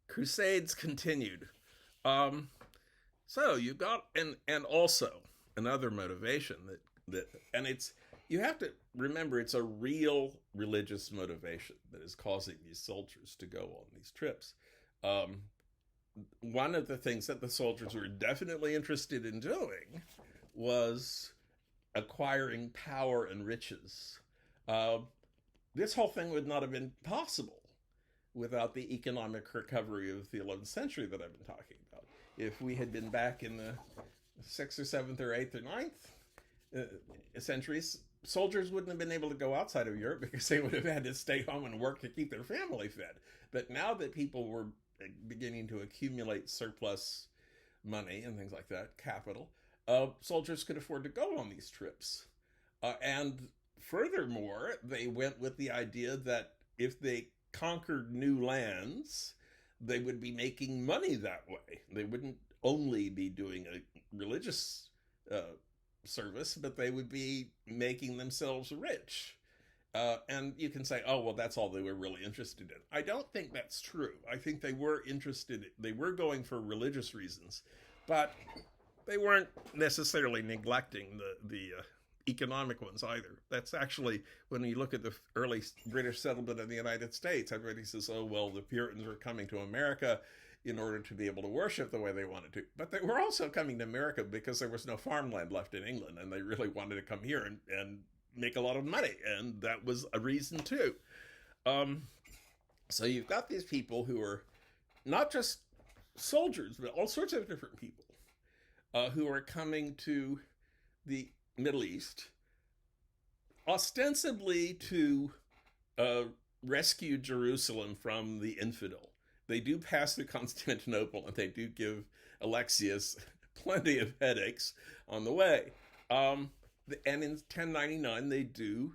Crusades continued. Um, so you got and also another motivation that and it's you have to remember it's a real religious motivation that is causing these soldiers to go on these trips. Um, One of the things that the soldiers were definitely interested in doing was acquiring power and riches. Uh, this whole thing would not have been possible without the economic recovery of the 11th century that I've been talking about. If we had been back in the 6th or 7th or 8th or ninth centuries, soldiers wouldn't have been able to go outside of Europe because they would have had to stay home and work to keep their family fed. But now that people were beginning to accumulate surplus money and things like that, capital, soldiers could afford to go on these trips. And furthermore, they went with the idea that if they conquered new lands, they would be making money that way. They wouldn't only be doing a religious service, but they would be making themselves rich. And you can say, oh, well, that's all they were really interested in. I don't think that's true. I think they were interested, they were going for religious reasons, but they weren't necessarily neglecting the economic ones either. That's actually, when you look at the early British settlement in the United States, everybody says, oh, well, the Puritans were coming to America in order to be able to worship the way they wanted to. But they were also coming to America because there was no farmland left in England, and they really wanted to come here and make a lot of money, and that was a reason too. So you've got these people who are not just soldiers, but all sorts of different people who are coming to the Middle East, ostensibly to rescue Jerusalem from the infidel. They do pass through Constantinople, and they do give Alexius plenty of headaches on the way. And in 1099, they do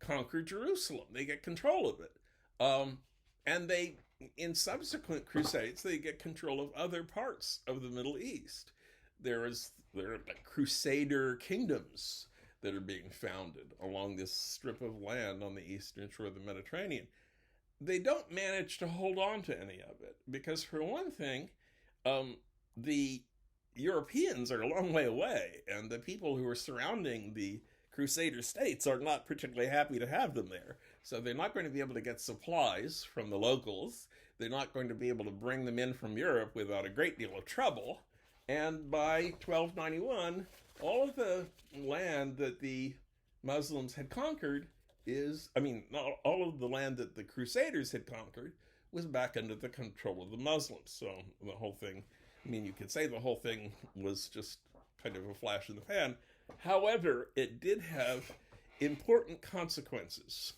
conquer Jerusalem. They get control of it. And they, in subsequent crusades, they get control of other parts of the Middle East. There are like crusader kingdoms that are being founded along this strip of land on the eastern shore of the Mediterranean. They don't manage to hold on to any of it because, for one thing, the Europeans are a long way away, and the people who are surrounding the Crusader states are not particularly happy to have them there. So they're not going to be able to get supplies from the locals. They're not going to be able to bring them in from Europe without a great deal of trouble. And by 1291, all of the land that the Muslims had conquered all of the land that the Crusaders had conquered was back under the control of the Muslims. So the whole thing, you could say the whole thing was just kind of a flash in the pan. However, it did have important consequences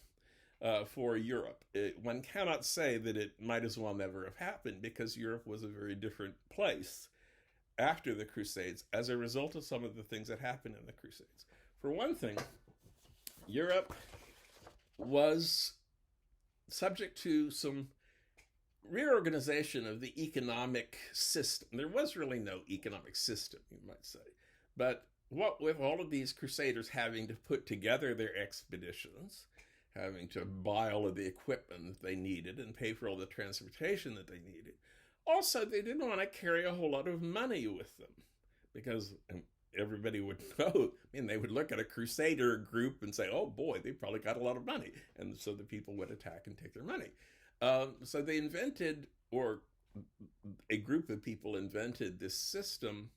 for Europe. One cannot say that it might as well never have happened because Europe was a very different place after the Crusades as a result of some of the things that happened in the Crusades. For one thing, Europe was subject to some reorganization of the economic system. There was really no economic system, you might say. But what with all of these crusaders having to put together their expeditions, having to buy all of the equipment that they needed and pay for all the transportation that they needed, also they didn't want to carry a whole lot of money with them because everybody would know. They would look at a crusader group and say, oh boy, they probably got a lot of money. And so the people would attack and take their money. So they invented, or a group of people invented this system,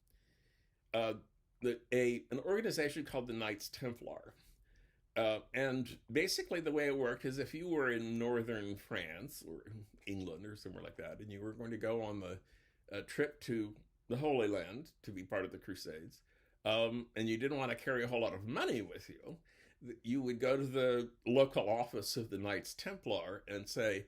an organization called the Knights Templar. And basically the way it worked is if you were in northern France or England or somewhere like that, and you were going to go on the trip to the Holy Land to be part of the Crusades, and you didn't want to carry a whole lot of money with you, you would go to the local office of the Knights Templar and say,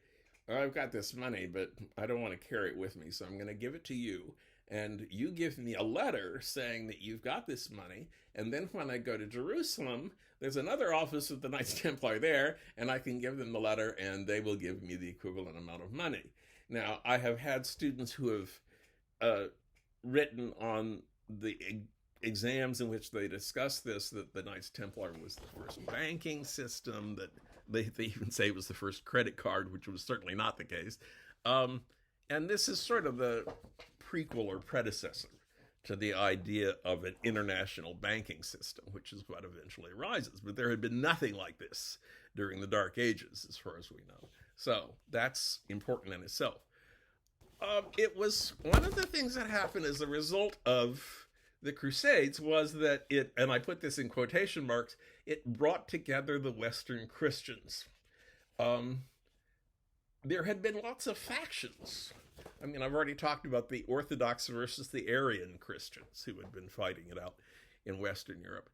I've got this money, but I don't want to carry it with me, so I'm going to give it to you. And you give me a letter saying that you've got this money, and then when I go to Jerusalem, there's another office of the Knights Templar there, and I can give them the letter, and they will give me the equivalent amount of money. Now, I have had students who have written on the exams in which they discuss this, that the Knights Templar was the first banking system, that they even say it was the first credit card, which was certainly not the case. and this is sort of the prequel or predecessor to the idea of an international banking system, which is what eventually arises. But there had been nothing like this during the Dark Ages, as far as we know. So that's important in itself. It was one of the things that happened as a result of the Crusades was that it, and I put this in quotation marks, it brought together the Western Christians. There had been lots of factions. I mean, I've already talked about the Orthodox versus the Arian Christians who had been fighting it out in Western Europe.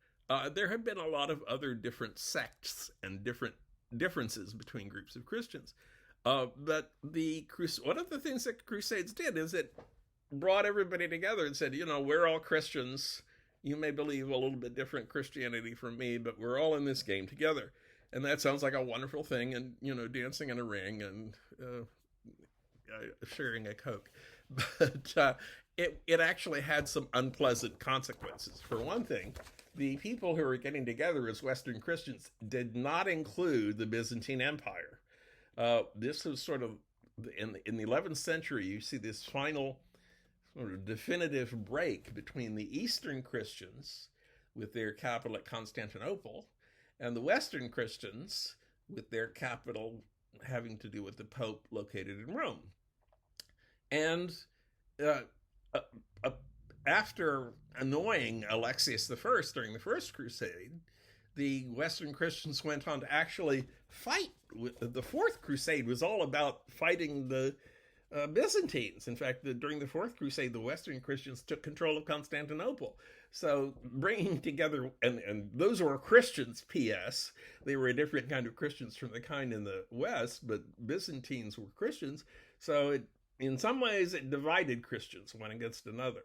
There had been a lot of other different sects and different differences between groups of Christians. But one of the things that the Crusades did is it brought everybody together and said, we're all Christians. You may believe a little bit different Christianity from me, but we're all in this game together. And that sounds like a wonderful thing, and, dancing in a ring and sharing a Coke. But it actually had some unpleasant consequences. For one thing, the people who were getting together as Western Christians did not include the Byzantine Empire. This was sort of, in the 11th century, you see this final sort of definitive break between the Eastern Christians with their capital at Constantinople and the Western Christians with their capital having to do with the Pope located in Rome. And after annoying Alexius I during the First Crusade, the Western Christians went on to actually fight. The Fourth Crusade was all about fighting the Byzantines. In fact, during the Fourth Crusade, the Western Christians took control of Constantinople. So bringing together, and those were Christians, P.S. They were a different kind of Christians from the kind in the West, but Byzantines were Christians. So in some ways, it divided Christians one against another.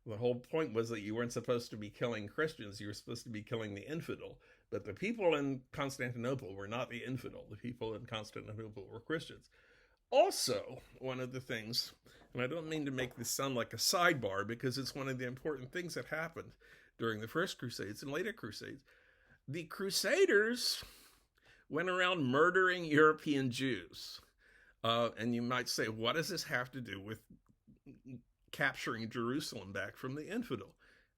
The whole point was that you weren't supposed to be killing Christians. You were supposed to be killing the infidel. But the people in Constantinople were not the infidel. The people in Constantinople were Christians. Also, one of the things, and I don't mean to make this sound like a sidebar because it's one of the important things that happened during the First Crusades and later Crusades, the Crusaders went around murdering European Jews. And you might say, what does this have to do with capturing Jerusalem back from the infidel?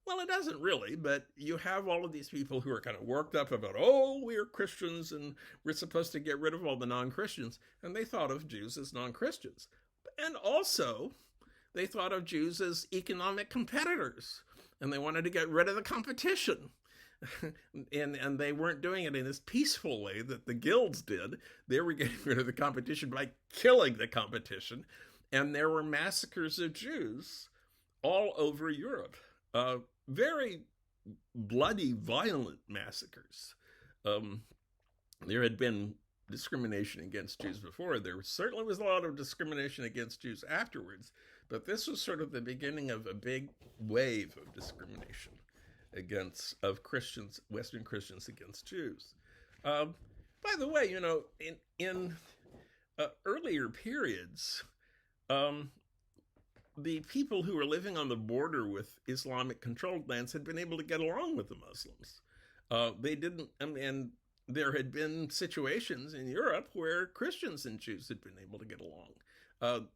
Well, it doesn't really, but you have all of these people who are kind of worked up about, we're Christians and we're supposed to get rid of all the non-Christians. And they thought of Jews as non-Christians. And also, they thought of Jews as economic competitors. And they wanted to get rid of the competition. and they weren't doing it in this peaceful way that the guilds did. They were getting rid of the competition by killing the competition. And there were massacres of Jews all over Europe. Very bloody, violent massacres. There had been discrimination against Jews before. There certainly was a lot of discrimination against Jews afterwards, but this was sort of the beginning of a big wave of discrimination of Christians, Western Christians against Jews. By the way, in earlier periods, the people who were living on the border with Islamic controlled lands had been able to get along with the Muslims. They didn't, and there had been situations in Europe where Christians and Jews had been able to get along.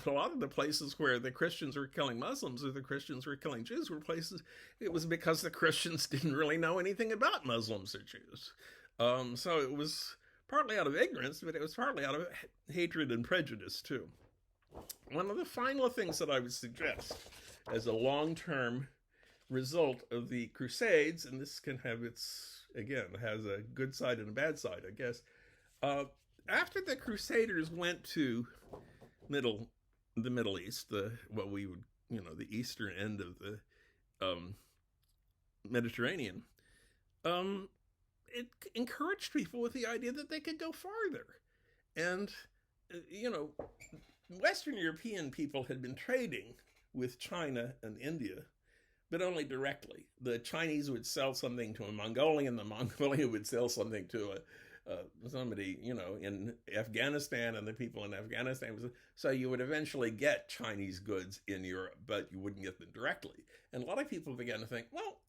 A lot of the places where the Christians were killing Muslims or the Christians were killing Jews were places, it was because the Christians didn't really know anything about Muslims or Jews. So it was partly out of ignorance, but it was partly out of hatred and prejudice too. One of the final things that I would suggest as a long-term result of the Crusades, and this can have has a good side and a bad side, I guess. After the Crusaders went to the Middle East, the eastern end of the Mediterranean, it encouraged people with the idea that they could go farther. And, Western European people had been trading with China and India, but only directly. The Chinese would sell something to a Mongolian, the Mongolian would sell something to somebody, in Afghanistan, and the people in Afghanistan. So you would eventually get Chinese goods in Europe, but you wouldn't get them directly. And a lot of people began to think, well,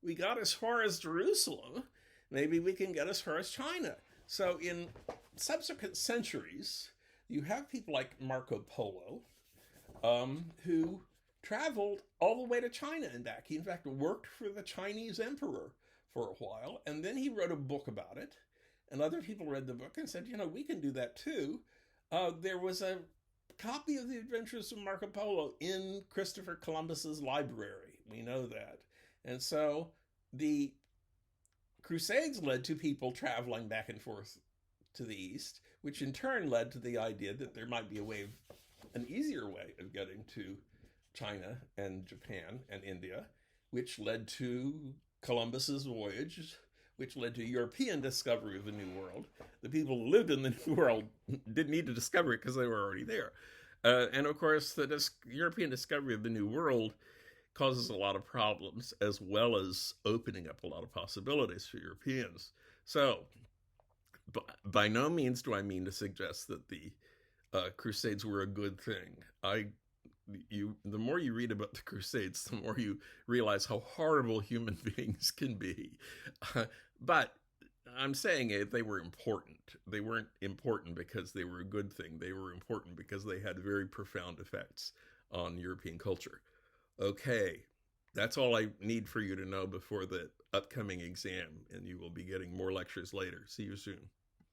we got as far as Jerusalem, maybe we can get as far as China. So in subsequent centuries, You have people like Marco Polo, who traveled all the way to China and back. He, in fact, worked for the Chinese emperor for a while, and then he wrote a book about it. And other people read the book and said, we can do that too. There was a copy of the Adventures of Marco Polo in Christopher Columbus's library. We know that. And so the Crusades led to people traveling back and forth to the East, which in turn led to the idea that there might be an easier way of getting to China and Japan and India, which led to Columbus's voyage, which led to European discovery of the New World. The people who lived in the New World didn't need to discover it because they were already there. And of course, the European discovery of the New World causes a lot of problems, as well as opening up a lot of possibilities for Europeans. So, by no means do I mean to suggest that the Crusades were a good thing. The more you read about the Crusades, the more you realize how horrible human beings can be. But I'm saying they were important. They weren't important because they were a good thing. They were important because they had very profound effects on European culture. Okay, that's all I need for you to know before the upcoming exam, and you will be getting more lectures later. See you soon.